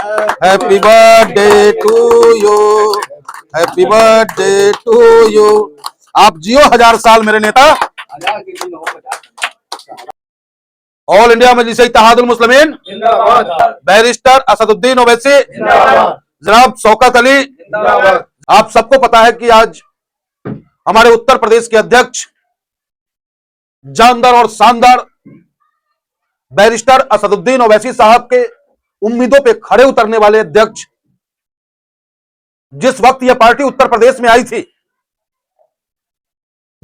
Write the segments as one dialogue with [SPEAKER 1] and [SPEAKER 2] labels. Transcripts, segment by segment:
[SPEAKER 1] Happy birthday to you, happy birthday to you. आप जियो 1000 साल मेरे नेता। All India Majlis Ittehadul Muslimeen barrister Asaduddin Owaisi, जनाब शौकत अली। आप सबको पता है कि आज हमारे उत्तर प्रदेश के अध्यक्ष, जानदार और शानदार बैरिस्टर असदुद्दीन ओवैसी साहब के उम्मीदों पे खड़े उतरने वाले अध्यक्ष, जिस वक्त यह पार्टी उत्तर प्रदेश में आई थी,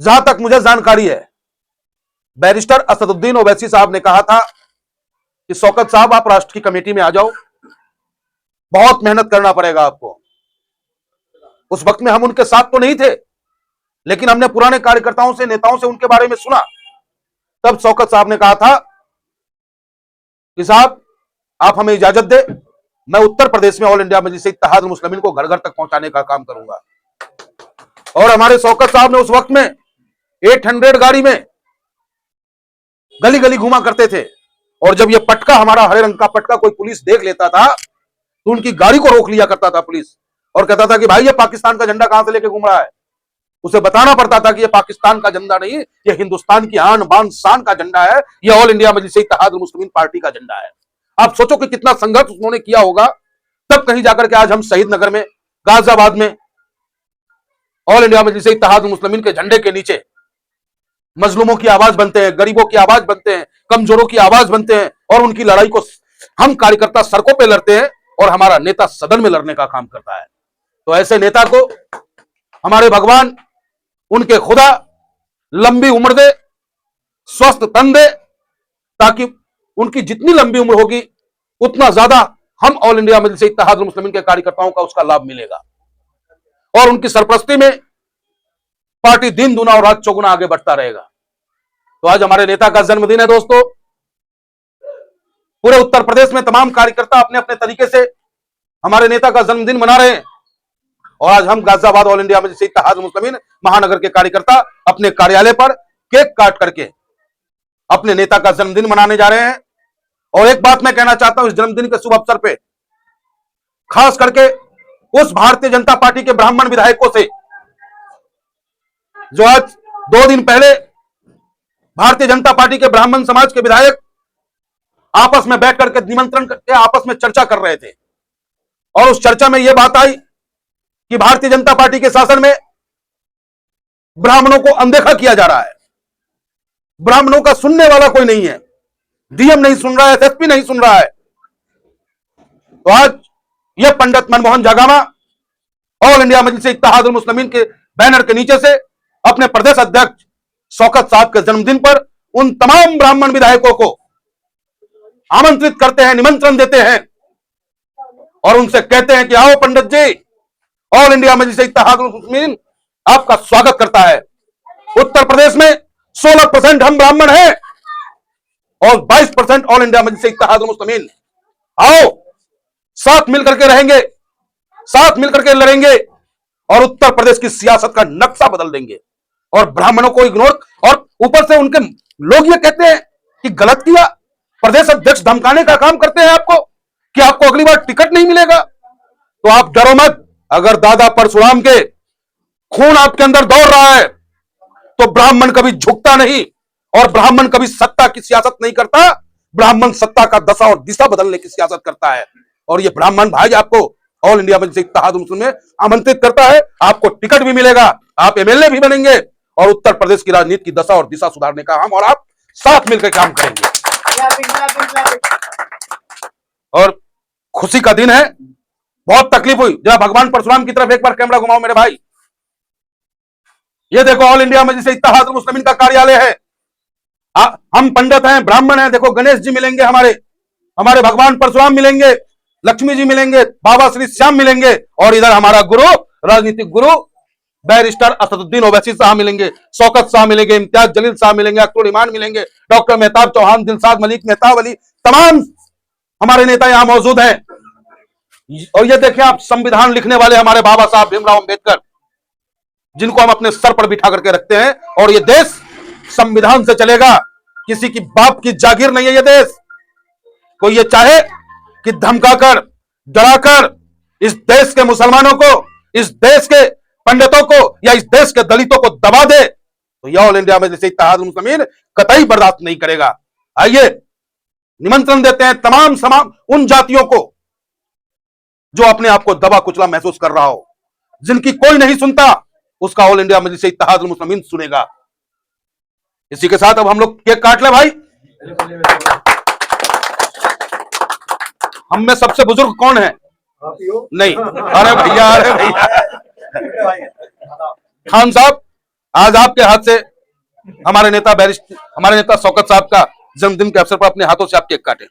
[SPEAKER 1] जहां तक मुझे जानकारी है, बैरिस्टर असदुद्दीन ओवैसी साहब ने कहा था कि शौकत साहब आप राष्ट्र की कमेटी में आ जाओ, बहुत मेहनत करना पड़ेगा आपको। उस वक्त में हम उनके साथ तो नहीं थे, लेकिन हमने पुराने कार्यकर्ताओं से, नेताओं से उनके बारे में सुना। तब शौकत साहब ने कहा था कि साहब आप हमें इजाजत दे, मैं उत्तर प्रदेश में ऑल इंडिया मजलिस इत्तेहादुल मुस्लिमीन को घर घर तक पहुंचाने का काम करूंगा। और हमारे शौकत साहब ने उस वक्त में 800 गाड़ी में गली गली घुमा करते थे, और जब ये पटका, हमारा हरे रंग का पटका, कोई पुलिस देख लेता था तो उनकी गाड़ी को रोक लिया करता था पुलिस, और कहता था कि भाई ये पाकिस्तान का झंडा कहां से लेके घूम रहा है। उसे बताना पड़ता था कि ये पाकिस्तान का झंडा नहीं, ये हिंदुस्तान की आन बान शान का झंडा है, ये ऑल इंडिया मजलिस इत्तेहादुल मुस्लिमीन पार्टी का झंडा है। आप सोचो कि कितना संघर्ष उन्होंने किया होगा, तब कहीं जाकर के आज हम शहीद नगर में, गाजियाबाद में ऑल इंडिया मजलिस इत्तेहादुल मुस्लिमीन के झंडे के नीचे मजलूमों की आवाज बनते हैं, गरीबों की आवाज बनते हैं, कमजोरों की आवाज बनते हैं, और उनकी लड़ाई को हम कार्यकर्ता सड़कों पे लड़ते हैं और हमारा नेता सदन में लड़ने का काम करता है। तो ऐसे नेता को हमारे भगवान, उनके खुदा लंबी उम्र दे, स्वस्थ तन दे, ताकि उनकी जितनी लंबी उम्र होगी उतना ज्यादा हम ऑल इंडिया मजलिस इत्तेहादुल मुस्लिमीन के कार्यकर्ताओं का उसका लाभ मिलेगा, और उनकी सरपरस्ती में पार्टी दिन दुना और रात चौगुना आगे बढ़ता रहेगा। तो आज हमारे नेता का जन्मदिन है दोस्तों। पूरे उत्तर प्रदेश में तमाम कार्यकर्ता अपने अपने तरीके से हमारे नेता का जन्मदिन मना रहे हैं, और आज हम गाजियाबाद ऑल इंडिया मजलिस इत्तेहादुल मुस्लिमीन महानगर के कार्यकर्ता अपने कार्यालय पर केक काट करके अपने नेता का जन्मदिन मनाने जा रहे हैं। और एक बात मैं कहना चाहता हूं इस जन्मदिन के शुभ अवसर पे, खास करके उस भारतीय जनता पार्टी के ब्राह्मण विधायकों से, जो आज 2 दिन पहले भारतीय जनता पार्टी के ब्राह्मण समाज के विधायक आपस में बैठ करके निमंत्रण करके आपस में चर्चा कर रहे थे, और उस चर्चा में यह बात आई कि भारतीय जनता पार्टी के शासन में ब्राह्मणों को अनदेखा किया जा रहा है, ब्राह्मणों का सुनने वाला कोई नहीं है, डीएम नहीं सुन रहा है, एसएसपी नहीं सुन रहा है। तो आज यह पंडित मनमोहन जागामा ऑल इंडिया मजलिस इत्तेहादुल मुस्लिमीन के बैनर के नीचे से अपने प्रदेश अध्यक्ष शौकत साहब के जन्मदिन पर उन तमाम ब्राह्मण विधायकों को आमंत्रित करते हैं, निमंत्रण देते हैं, और उनसे कहते हैं कि आओ पंडित जी, ऑल इंडिया मजलिस इत्तेहादुल मुस्लिमीन आपका स्वागत करता है। उत्तर प्रदेश में 16% हम ब्राह्मण हैं और 22% ऑल इंडिया मजलिस इत्तेहादुल मुस्लिमीन। आओ, साथ मिलकर के रहेंगे, साथ मिलकर के लड़ेंगे, और उत्तर प्रदेश की सियासत का नक्शा बदल देंगे। और ब्राह्मणों को इग्नोर, और ऊपर से उनके लोग ये कहते हैं कि गलत किया, प्रदेश अध्यक्ष धमकाने का काम करते हैं आपको कि आपको अगली बार टिकट नहीं मिलेगा। तो आप डरो मत, अगर दादा परशुराम के खून आपके अंदर दौड़ रहा है तो ब्राह्मण कभी झुकता नहीं, और ब्राह्मण कभी सत्ता की सियासत नहीं करता, ब्राह्मण सत्ता का दशा और दिशा बदलने की सियासत करता है। और ये ब्राह्मण भाई आपको ऑल इंडिया मजलिस इत्तेहादुल मुस्लिमीन में आमंत्रित करता है, आपको टिकट भी मिलेगा, आप एमएलए भी बनेंगे, और उत्तर प्रदेश की राजनीति की दशा और दिशा सुधारने का हम और आप साथ मिलकर काम करेंगे। और खुशी का दिन है, बहुत तकलीफ हुई जब भगवान परशुराम की तरफ एक बार कैमरा घुमाओ मेरे भाई। ये देखो ऑल इंडिया मजलिस इत्तेहादुल मुस्लिमीन का कार्यालय है, हम पंडित हैं, ब्राह्मण हैं। देखो गणेश जी मिलेंगे, हमारे भगवान परशुराम मिलेंगे, लक्ष्मी जी मिलेंगे, बाबा श्री श्याम मिलेंगे, और इधर हमारा गुरु, राजनीतिक गुरु बैरिस्टर असदुद्दीन ओवैसी साहब मिलेंगे, शौकत साहब मिलेंगे, इम्तियाज जलील साहब मिलेंगे, अख्तर ईमान मिलेंगे, डॉक्टर मेहताब चौहान, दिलशाद मलिक, मेहताब अली, तमाम हमारे नेता यहां मौजूद हैं। और ये देखिए आप, संविधान लिखने वाले हमारे बाबा साहब भीमराव अंबेडकर, जिनको हम अपने सर पर बिठा करके रखते हैं, और ये देश संविधान से चलेगा, किसी की बाप की जागीर नहीं है ये देश। कोई ये चाहे कि धमकाकर डराकर इस देश के मुसलमानों को, इस देश के पंडितों को या इस देश के दलितों को दबा दे, तो यह ऑल इंडिया मजलिस इत्तेहादुल मुस्लिमीन कतई बर्दाश्त नहीं करेगा। आइए निमंत्रण देते हैं तमाम उन जातियों को जो अपने आप को दबा कुचला महसूस कर रहा हो, जिनकी कोई नहीं सुनता, उसका ऑल इंडिया मजलिस इत्तेहादुल मुस्लिमीन सुनेगा। इसी के साथ अब हम लोग केक काट ले भाई। हम में सबसे बुजुर्ग कौन है? नहीं, अरे भैया खान साहब, आज आपके हाथ से हमारे नेता शौकत साहब का जन्मदिन के अवसर पर अपने हाथों से आप केक काटे।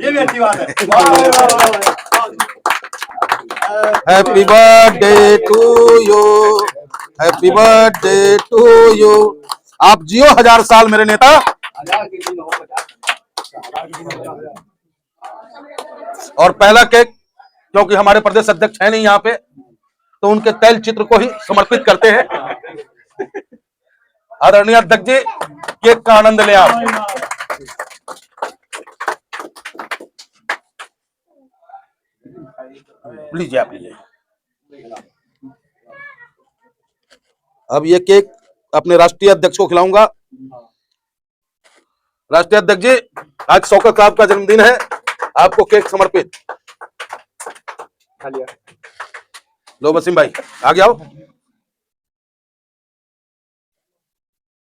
[SPEAKER 2] ये भी अच्छी बात है।
[SPEAKER 1] Happy birthday to you, happy birthday to you. आप जियो 1000 साल मेरे नेता। और पहला केक, क्योंकि हमारे प्रदेश अध्यक्ष है नहीं यहाँ पे, तो उनके तैल चित्र को ही समर्पित करते हैं। आदरणीय अध्यक्ष जी, केक का आनंद ले आप। लीजिए, आप लीजिए। अब ये केक अपने राष्ट्रीय अध्यक्ष को खिलाऊंगा। राष्ट्रीय अध्यक्ष जी, आज शौकत साहब का जन्मदिन है, आपको केक समर्पित। लो वसीम भाई, आगे आओ।